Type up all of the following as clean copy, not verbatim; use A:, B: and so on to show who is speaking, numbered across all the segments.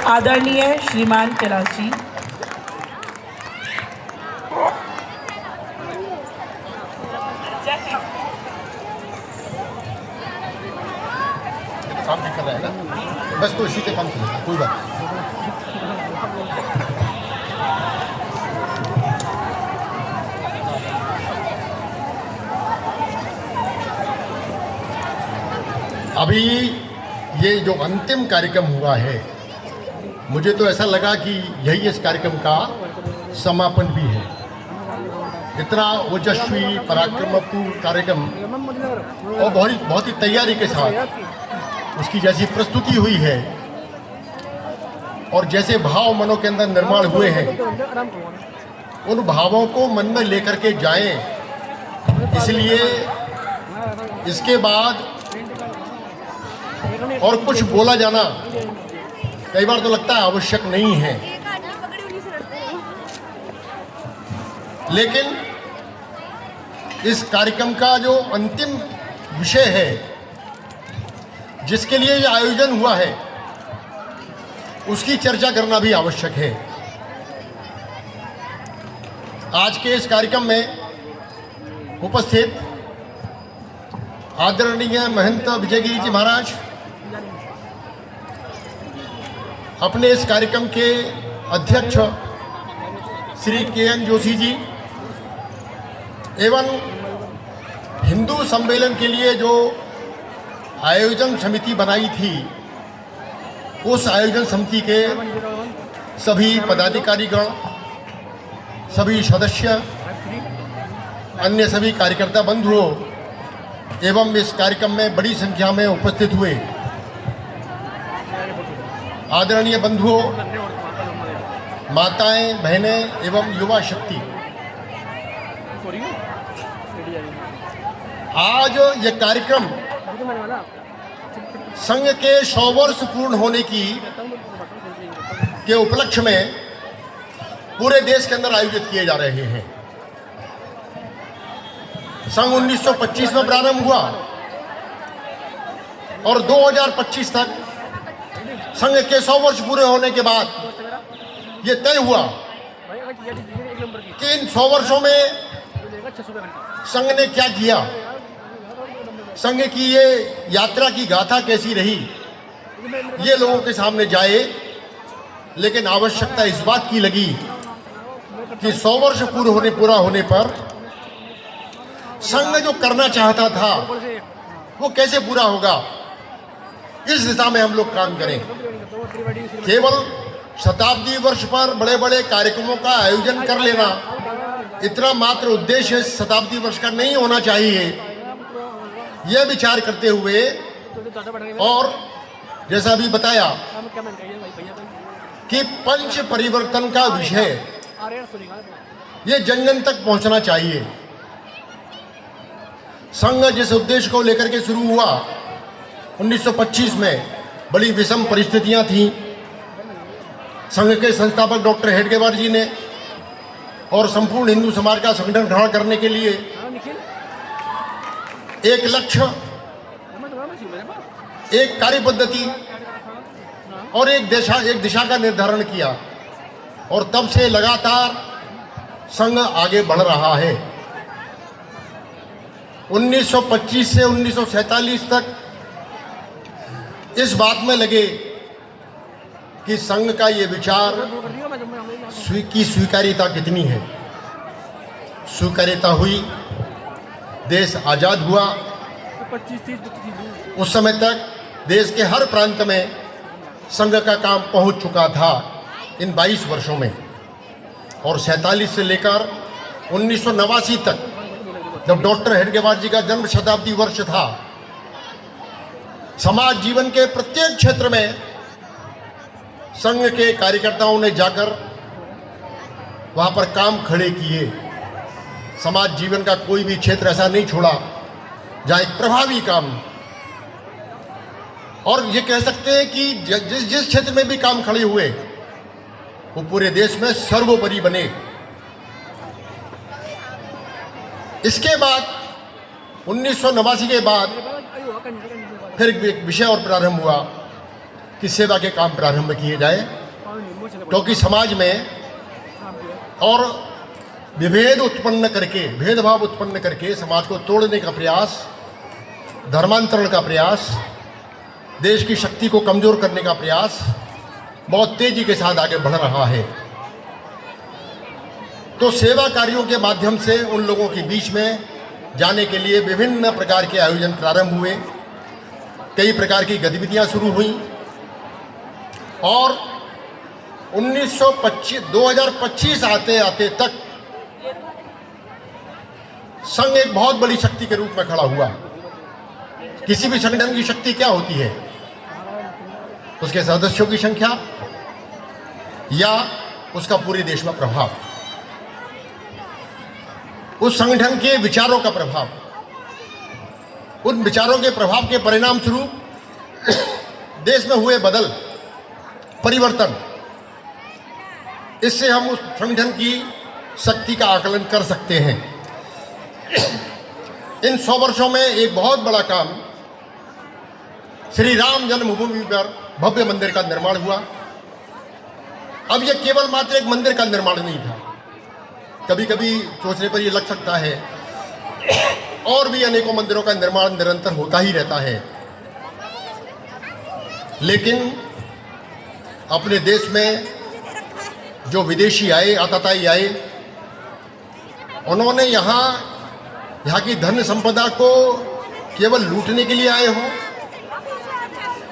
A: आदरणीय श्रीमान कैलाश जी,
B: काम नहीं कर रहा है ना, बस तो इसी के काम चलेगा, कोई बात नहीं। अभी ये जो अंतिम कार्यक्रम हुआ है, मुझे तो ऐसा लगा कि यही इस कार्यक्रम का समापन भी है। इतना ओजस्वी पराक्रमपूर्ण कार्यक्रम और बहुत ही तैयारी के साथ उसकी जैसी प्रस्तुति हुई है और जैसे भाव मनों के अंदर निर्माण हुए हैं, उन भावों को मन में लेकर के जाएं। इसलिए इसके बाद और कुछ बोला जाना कई बार तो लगता है आवश्यक नहीं है, लेकिन इस कार्यक्रम का जो अंतिम विषय है, जिसके लिए ये आयोजन हुआ है, उसकी चर्चा करना भी आवश्यक है। आज के इस कार्यक्रम में उपस्थित आदरणीय महंत विजयगिरी जी महाराज, अपने इस कार्यक्रम के अध्यक्ष श्री के.एन. जोशी जी एवं हिंदू सम्मेलन के लिए जो आयोजन समिति बनाई थी, उस आयोजन समिति के सभी पदाधिकारीगण, सभी सदस्य, अन्य सभी कार्यकर्ता बंधुओं एवं इस कार्यक्रम में बड़ी संख्या में उपस्थित हुए आदरणीय बंधुओं, माताएं, बहनें एवं युवा शक्ति, आज ये कार्यक्रम संघ के 100 वर्ष पूर्ण होने के उपलक्ष्य में पूरे देश के अंदर आयोजित किए जा रहे हैं। संघ 1925 में प्रारंभ हुआ और 2025 तक संघ के 100 वर्ष पूरे होने के बाद ये तय हुआ कि इन 100 वर्षों में संघ ने क्या किया, संघ की ये यात्रा की गाथा कैसी रही, ये लोगों के सामने जाए। लेकिन आवश्यकता इस बात की लगी कि 100 वर्ष पूरा होने पर संघ जो करना चाहता था वो कैसे पूरा होगा, इस दिशा में हम लोग काम करें। केवल शताब्दी वर्ष पर बड़े बड़े कार्यक्रमों का आयोजन कर लेना, इतना मात्र उद्देश्य शताब्दी वर्ष का नहीं होना चाहिए। यह विचार करते हुए और जैसा भी बताया कि पंच परिवर्तन का विषय ये जन जन तक पहुंचना चाहिए। संघ जिस उद्देश्य को लेकर के शुरू हुआ 1925 में, बड़ी विषम परिस्थितियां थीं। संघ के संस्थापक डॉक्टर हेडगेवार जी ने और संपूर्ण हिंदू समाज का संगठन खड़ा करने के लिए एक लक्ष्य, एक कार्य पद्धति और एक दिशा का निर्धारण किया और तब से लगातार संघ आगे बढ़ रहा है। 1925 से 1947 तक इस बात में लगे कि संघ का ये विचार की स्वीकार्यता कितनी है। स्वीकार्यता हुई, देश आज़ाद हुआ। उस समय तक देश के हर प्रांत में संघ का काम पहुंच चुका था इन 22 वर्षों में। और 47 से लेकर 1989 तक, जब डॉक्टर हेडगेवार जी का जन्म शताब्दी वर्ष था, समाज जीवन के प्रत्येक क्षेत्र में संघ के कार्यकर्ताओं ने जाकर वहां पर काम खड़े किए। समाज जीवन का कोई भी क्षेत्र ऐसा नहीं छोड़ा जहां एक प्रभावी काम, और ये कह सकते हैं कि जिस क्षेत्र में भी काम खड़े हुए वो पूरे देश में सर्वोपरि बने। इसके बाद 1989 के बाद फिर एक विषय और प्रारंभ हुआ कि सेवा के काम प्रारंभ किए जाए, क्योंकि समाज में और विभेद उत्पन्न करके, भेदभाव उत्पन्न करके समाज को तोड़ने का प्रयास, धर्मांतरण का प्रयास, देश की शक्ति को कमजोर करने का प्रयास बहुत तेजी के साथ आगे बढ़ रहा है। तो सेवा कार्यों के माध्यम से उन लोगों के बीच में जाने के लिए विभिन्न प्रकार के आयोजन प्रारंभ हुए, कई प्रकार की गतिविधियां शुरू हुई और 2025 आते आते तक संघ एक बहुत बड़ी शक्ति के रूप में खड़ा हुआ। किसी भी संगठन की शक्ति क्या होती है? उसके सदस्यों की संख्या या उसका पूरे देश में प्रभाव, उस संगठन के विचारों का प्रभाव, उन विचारों के प्रभाव के परिणाम स्वरूप देश में हुए परिवर्तन, इससे हम उस संगठन की शक्ति का आकलन कर सकते हैं। इन 100 वर्षों में एक बहुत बड़ा काम श्री राम जन्मभूमि पर भव्य मंदिर का निर्माण हुआ। अब यह केवल मात्र एक मंदिर का निर्माण नहीं था। कभी कभी सोचने पर यह लग सकता है और भी अनेकों मंदिरों का निर्माण निरंतर होता ही रहता है, लेकिन अपने देश में जो विदेशी आए, आतताई आए, उन्होंने यहाँ की धन संपदा को केवल लूटने के लिए आए हों,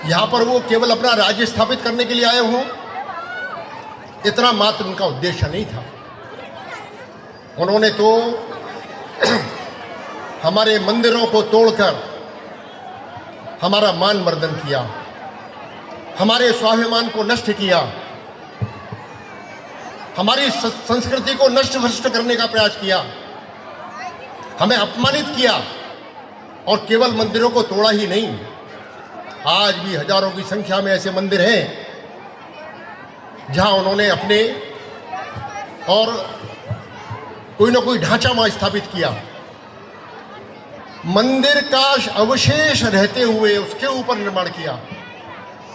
B: यहाँ पर वो केवल अपना राज्य स्थापित करने के लिए आए हों, इतना मात्र उनका उद्देश्य नहीं था। उन्होंने तो हमारे मंदिरों को तोड़कर हमारा मान मर्दन किया, हमारे स्वाभिमान को नष्ट किया, हमारी संस्कृति को नष्ट भ्रष्ट करने का प्रयास किया, हमें अपमानित किया और केवल मंदिरों को तोड़ा ही नहीं, आज भी हजारों की संख्या में ऐसे मंदिर हैं जहां उन्होंने अपने और कोई ना कोई ढांचा वहां स्थापित किया। मंदिर का अवशेष रहते हुए उसके ऊपर निर्माण किया,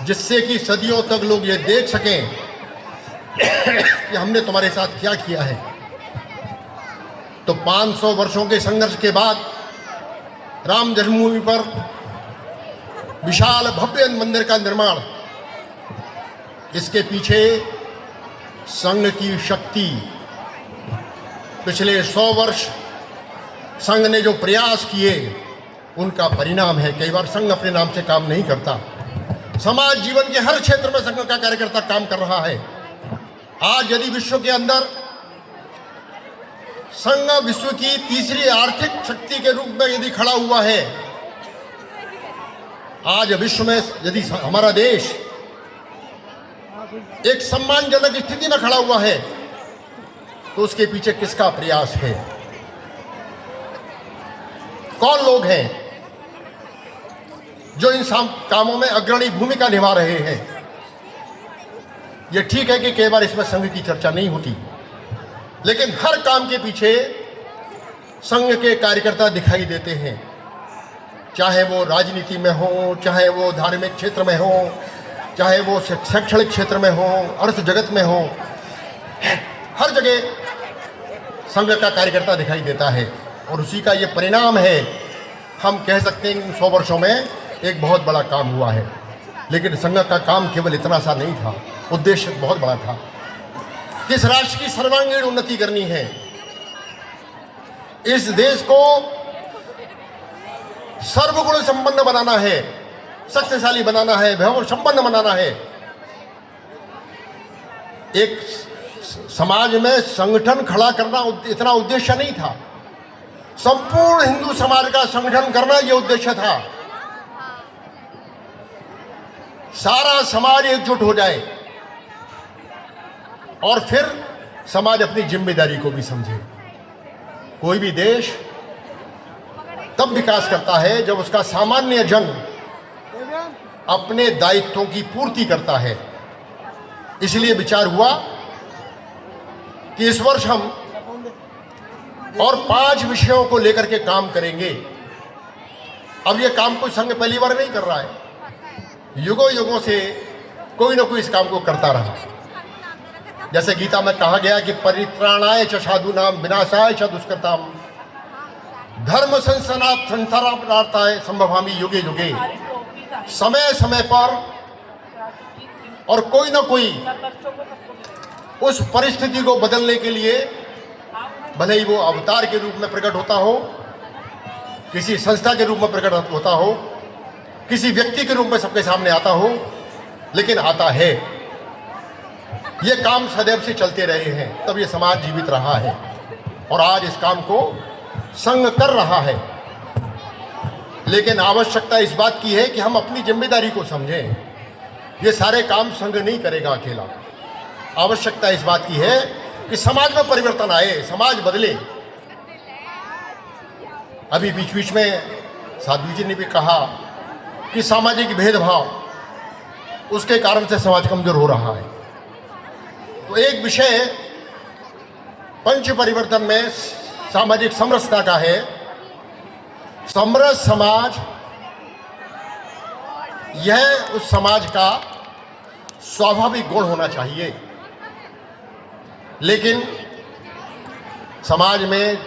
B: जिससे कि सदियों तक लोग ये देख सकें कि हमने तुम्हारे साथ क्या किया है। तो 500 वर्षों के संघर्ष के बाद राम जन्मभूमि पर विशाल भव्य मंदिर का निर्माण, इसके पीछे संघ की शक्ति, पिछले 100 वर्ष संघ ने जो प्रयास किए उनका परिणाम है। कई बार संघ अपने नाम से काम नहीं करता, समाज जीवन के हर क्षेत्र में संघ का कार्यकर्ता काम कर रहा है। आज यदि विश्व के अंदर संघ विश्व की तीसरी आर्थिक शक्ति के रूप में यदि खड़ा हुआ है, आज विश्व में यदि हमारा देश एक सम्मानजनक स्थिति में खड़ा हुआ है, तो उसके पीछे किसका प्रयास है? कौन लोग हैं जो इन कामों में अग्रणी भूमिका निभा रहे हैं? यह ठीक है कि कई बार इसमें संघ की चर्चा नहीं होती, लेकिन हर काम के पीछे संघ के कार्यकर्ता दिखाई देते हैं, चाहे वो राजनीति में हो, चाहे वो धार्मिक क्षेत्र में हो, चाहे वो शैक्षणिक क्षेत्र में हो, अर्थ जगत में हो, हर जगह संघ का कार्यकर्ता दिखाई देता है। और उसी का ये परिणाम है। हम कह सकते हैं इन 100 वर्षों में एक बहुत बड़ा काम हुआ है, लेकिन संघ का काम केवल इतना सा नहीं था, उद्देश्य बहुत बड़ा था। किस राष्ट्र की सर्वांगीण उन्नति करनी है, इस देश को सर्वगुण संपन्न बनाना है, शक्तिशाली बनाना है, वैभव संपन्न बनाना है। एक समाज में संगठन खड़ा करना इतना उद्देश्य नहीं था, संपूर्ण हिंदू समाज का संगठन करना यह उद्देश्य था। सारा समाज एकजुट हो जाए और फिर समाज अपनी जिम्मेदारी को भी समझे। कोई भी देश तब विकास करता है जब उसका सामान्य जन अपने दायित्वों की पूर्ति करता है। इसलिए विचार हुआ कि इस वर्ष हम और 5 विषयों को लेकर के काम करेंगे। अब यह काम कोई संघ पहली बार नहीं कर रहा है, युगों युगों से कोई ना कोई इस काम को करता रहा। जैसे गीता में कहा गया कि परित्राणाय च साधूनाम विनाशाय च दुष्कृताम धर्म संस्थानार्थाय संभवामि युगे युगे। समय समय पर और कोई ना कोई उस परिस्थिति को बदलने के लिए, भले ही वो अवतार के रूप में प्रकट होता हो, किसी संस्था के रूप में प्रकट होता हो, किसी व्यक्ति के रूप में सबके सामने आता हो, लेकिन आता है। ये काम सदैव से चलते रहे हैं, तब ये समाज जीवित रहा है और आज इस काम को संघ कर रहा है। लेकिन आवश्यकता इस बात की है कि हम अपनी जिम्मेदारी को समझें। ये सारे काम संघ नहीं करेगा अकेला। आवश्यकता इस बात की है कि समाज में परिवर्तन आए, समाज बदले। अभी बीच बीच में साधु जी ने भी कहा कि सामाजिक भेदभाव उसके कारण से समाज कमजोर हो रहा है। तो एक विषय पंच परिवर्तन में सामाजिक समरसता का है। समरस समाज यह उस समाज का स्वाभाविक गुण होना चाहिए, लेकिन समाज में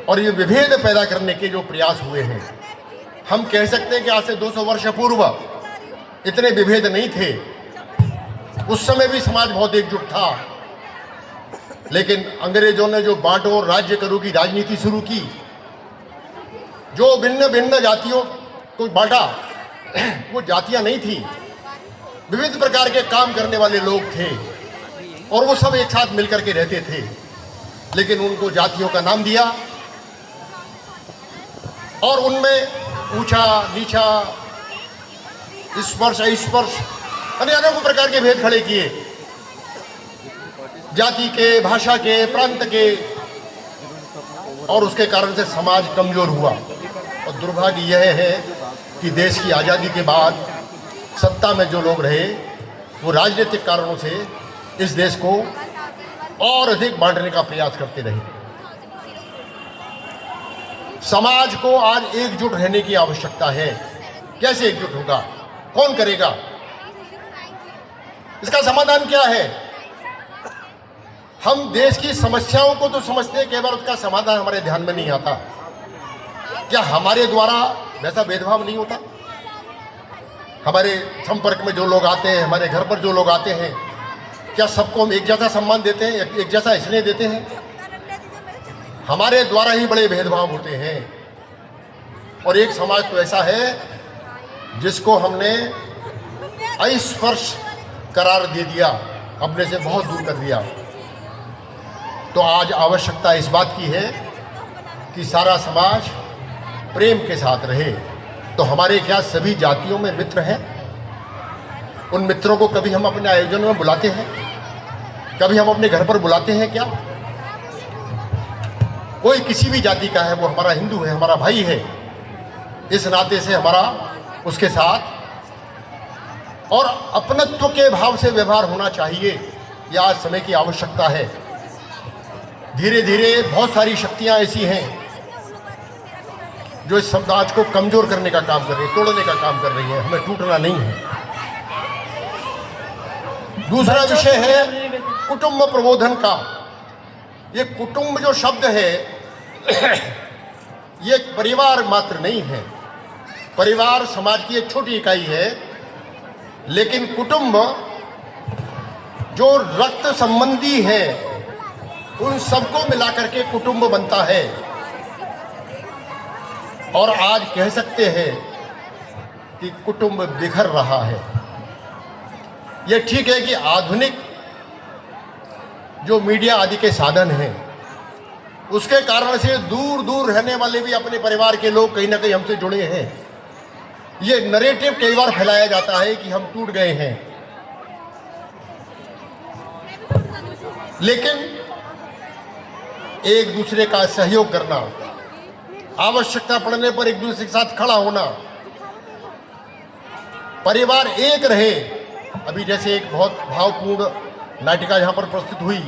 B: और ये विभेद पैदा करने के जो प्रयास हुए हैं, हम कह सकते हैं कि आज से 200 वर्ष पूर्व इतने विभेद नहीं थे। उस समय भी समाज बहुत एकजुट था, लेकिन अंग्रेजों ने जो बांटो और राज्य करो की राजनीति शुरू की, जो भिन्न भिन्न जातियों को बांटा, वो जातियां नहीं थी, विविध प्रकार के काम करने वाले लोग थे और वो सब एक साथ मिलकर के रहते थे। लेकिन उनको जातियों का नाम दिया और उनमें ऊंचा नीचा, स्पर्श अस्पर्श, अनेक प्रकार के भेद खड़े किए, जाति के, भाषा के, प्रांत के, और उसके कारण से समाज कमजोर हुआ। और दुर्भाग्य यह है कि देश की आज़ादी के बाद सत्ता में जो लोग रहे, वो राजनीतिक कारणों से इस देश को और अधिक बांटने का प्रयास करते रहे। समाज को आज एकजुट रहने की आवश्यकता है। कैसे एकजुट होगा, कौन करेगा, इसका समाधान क्या है? हम देश की समस्याओं को तो समझते हैं, कई बार उसका समाधान हमारे ध्यान में नहीं आता। क्या हमारे द्वारा वैसा भेदभाव नहीं होता? हमारे संपर्क में जो लोग आते हैं, हमारे घर पर जो लोग आते हैं, क्या सबको हम एक जैसा सम्मान देते हैं, एक जैसा स्नेह देते हैं? हमारे द्वारा ही बड़े भेदभाव होते हैं। और एक समाज तो ऐसा है जिसको हमने अस्पर्श करार दे दिया, अपने से बहुत दूर कर दिया। तो आज आवश्यकता इस बात की है कि सारा समाज प्रेम के साथ रहे। तो हमारे क्या सभी जातियों में मित्र हैं? उन मित्रों को कभी हम अपने आयोजन में बुलाते हैं? कभी हम अपने घर पर बुलाते हैं क्या? कोई किसी भी जाति का है, वो हमारा हिंदू है, हमारा भाई है, इस नाते से हमारा उसके साथ और अपनत्व के भाव से व्यवहार होना चाहिए। यह आज समय की आवश्यकता है। धीरे धीरे बहुत सारी शक्तियां ऐसी हैं जो इस समाज को कमजोर करने का काम कर रही है, तोड़ने का काम कर रही है। हमें टूटना नहीं है। दूसरा विषय है कुटुंब प्रबोधन का। ये कुटुंब जो शब्द है ये परिवार मात्र नहीं है। परिवार समाज की एक छोटी इकाई है, लेकिन कुटुंब जो रक्त संबंधी है उन सबको मिलाकर के कुटुंब बनता है। और आज कह सकते हैं कि कुटुंब बिखर रहा है। यह ठीक है कि आधुनिक जो मीडिया आदि के साधन हैं उसके कारण से दूर दूर रहने वाले भी अपने परिवार के लोग कहीं ना कहीं हमसे जुड़े हैं। ये नरेटिव कई बार फैलाया जाता है कि हम टूट गए हैं, लेकिन एक दूसरे का सहयोग करना, आवश्यकता पड़ने पर एक दूसरे के साथ खड़ा होना, परिवार एक रहे। अभी जैसे एक बहुत भावपूर्ण नाटिका यहाँ पर प्रस्तुत हुई,